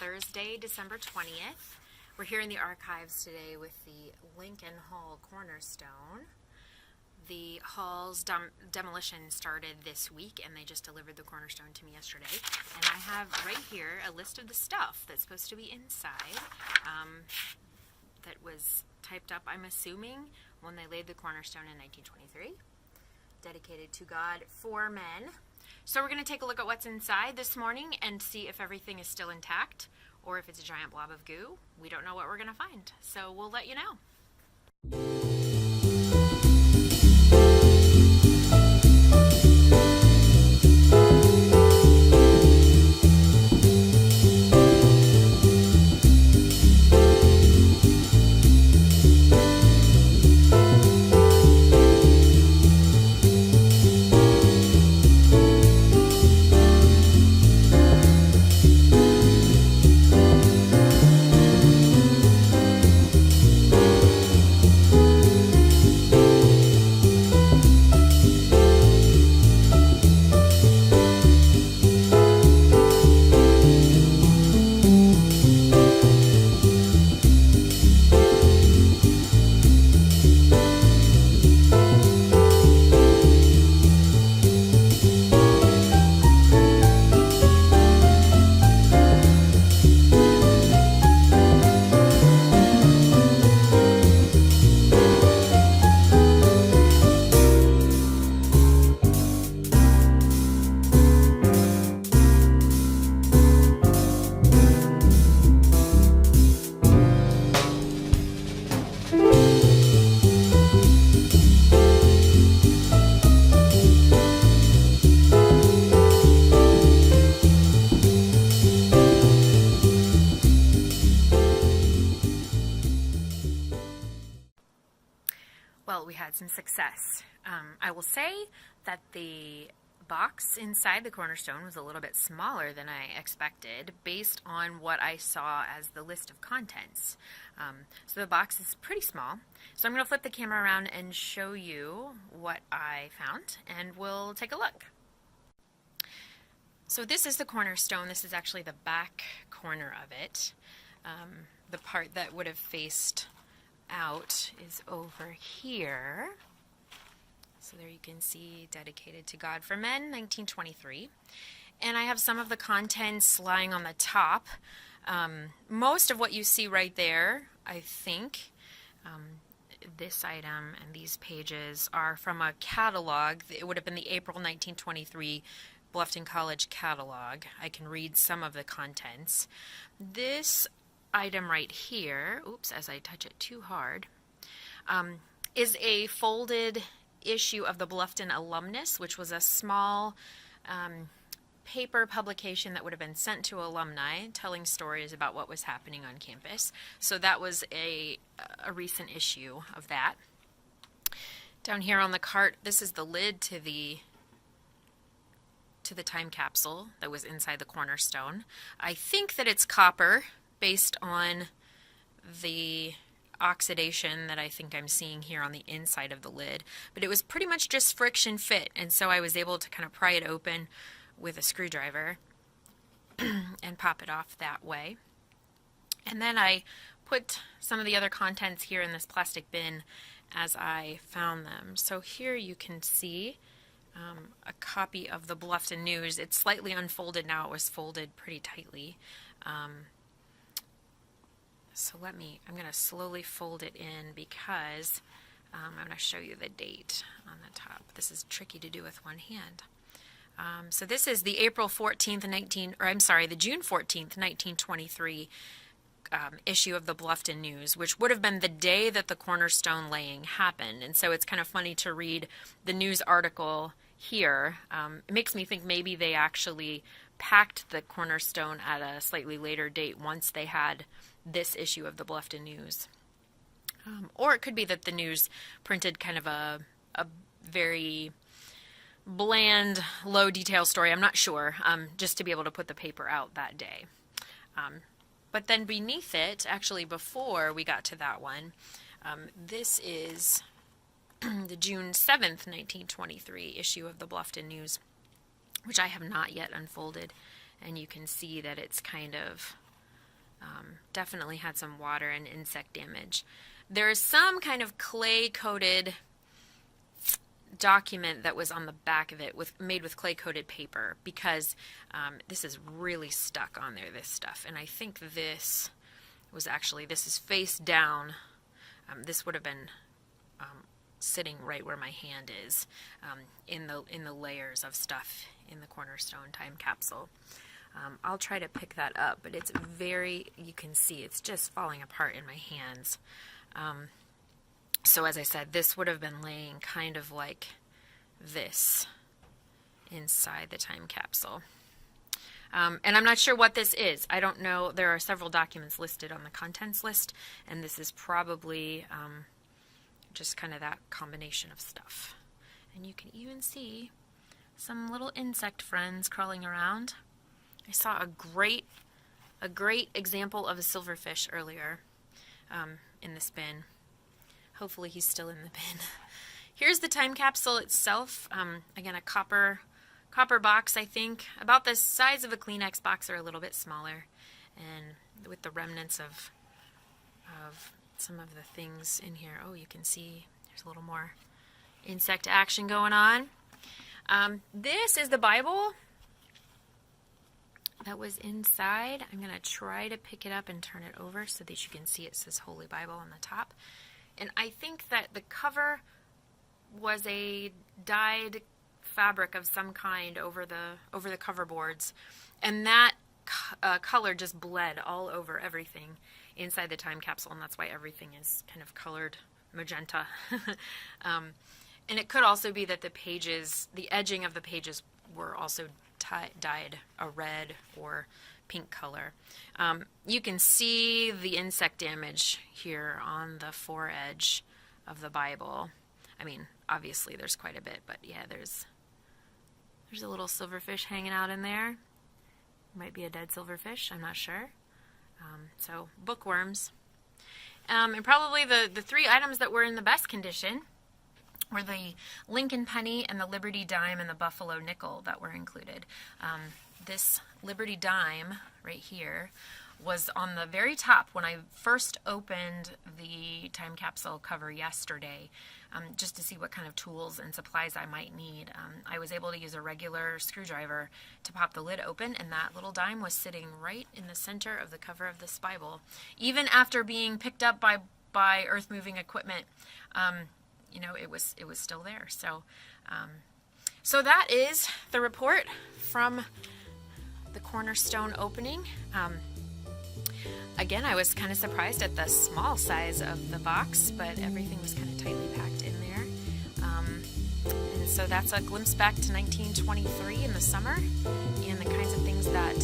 Thursday, December 20th. We're here in the archives today with the Lincoln Hall Cornerstone. The hall's demolition started this week, and they just delivered the cornerstone to me yesterday. And I have right here a list of the stuff that's supposed to be inside that was typed up, I'm assuming, when they laid the cornerstone in 1923. Dedicated to God for men. So we're going to take a look at what's inside this morning and see if everything is still intact or if it's a giant blob of goo. We don't know what we're going to find, so we'll let you know. Well, we had some success. I will say that the box inside the cornerstone was a little bit smaller than I expected based on what I saw as the list of contents. So the box is pretty small. So I'm going to flip the camera around and show you what I found, and we'll take a look. So this is the cornerstone. This is actually the back corner of it. The part that would have faced out is over here. So there you can see dedicated to God for Men, 1923. And I have some of the contents lying on the top. Most of what you see right there, I think, this item and these pages are from a catalog. It would have been the April 1923 Bluffton College catalog. I can read some of the contents. This item right here, oops, as I touch it too hard, is a folded issue of the Bluffton Alumnus, which was a small paper publication that would have been sent to alumni telling stories about what was happening on campus. So that was a recent issue of that. Down here on the cart, this is the lid to the time capsule that was inside the cornerstone. I think that it's copper, based on the oxidation that I think I'm seeing here on the inside of the lid. But it was pretty much just friction fit, and so I was able to kind of pry it open with a screwdriver and pop it off that way. And then I put some of the other contents here in this plastic bin as I found them. So here you can see a copy of the Bluffton News. It's slightly unfolded now. It was folded pretty tightly. So I'm going to slowly fold it in because I'm going to show you the date on the top. This is tricky to do with one hand. So this is the April 14th, the June 14th, 1923 issue of the Bluffton News, which would have been the day that the cornerstone laying happened. And so it's kind of funny to read the news article here. It makes me think maybe they actually packed the cornerstone at a slightly later date once they had this issue of the Bluffton News. Or it could be that the news printed kind of a very bland, low detail story. I'm not sure, just to be able to put the paper out that day. But then beneath it, actually before we got to that one, this is the June 7th, 1923 issue of the Bluffton News, which I have not yet unfolded. And you can see that it's kind of Definitely had some water and insect damage. There is some kind of clay-coated document that was on the back of it made with clay-coated paper, because this is really stuck on there, this stuff. And I think this is face down. This would have been sitting right where my hand is, in the layers of stuff in the Cornerstone time capsule. I'll try to pick that up, but it's you can see it's just falling apart in my hands. So as I said, this would have been laying kind of like this inside the time capsule. And I'm not sure what this is. I don't know. There are several documents listed on the contents list, and this is probably just kind of that combination of stuff. And you can even see some little insect friends crawling around. I saw a great example of a silverfish earlier in this bin. Hopefully he's still in the bin. Here's the time capsule itself. Again, a copper box, I think, about the size of a Kleenex box or a little bit smaller, and with the remnants of some of the things in here. Oh, you can see there's a little more insect action going on. This is the Bible that was inside. I'm going to try to pick it up and turn it over so that you can see it says Holy Bible on the top. And I think that the cover was a dyed fabric of some kind over the cover boards, and that color just bled all over everything inside the time capsule, and that's why everything is kind of colored magenta. And it could also be that the edging of the pages were also dyed a red or pink color. You can see the insect damage here on the foredge of the Bible. I mean, obviously there's quite a bit, but yeah, there's a little silverfish hanging out in there. Might be a dead silverfish, I'm not sure. So bookworms. And probably the three items that were in the best condition were the Lincoln penny and the Liberty dime and the Buffalo nickel that were included. This Liberty dime right here was on the very top when I first opened the time capsule cover yesterday, just to see what kind of tools and supplies I might need. I was able to use a regular screwdriver to pop the lid open, and that little dime was sitting right in the center of the cover of this Bible. Even after being picked up by earth-moving equipment, it was still there. So that is the report from the Cornerstone opening. Again, I was kind of surprised at the small size of the box, but everything was kind of tightly packed in there. And so that's a glimpse back to 1923 in the summer and the kinds of things that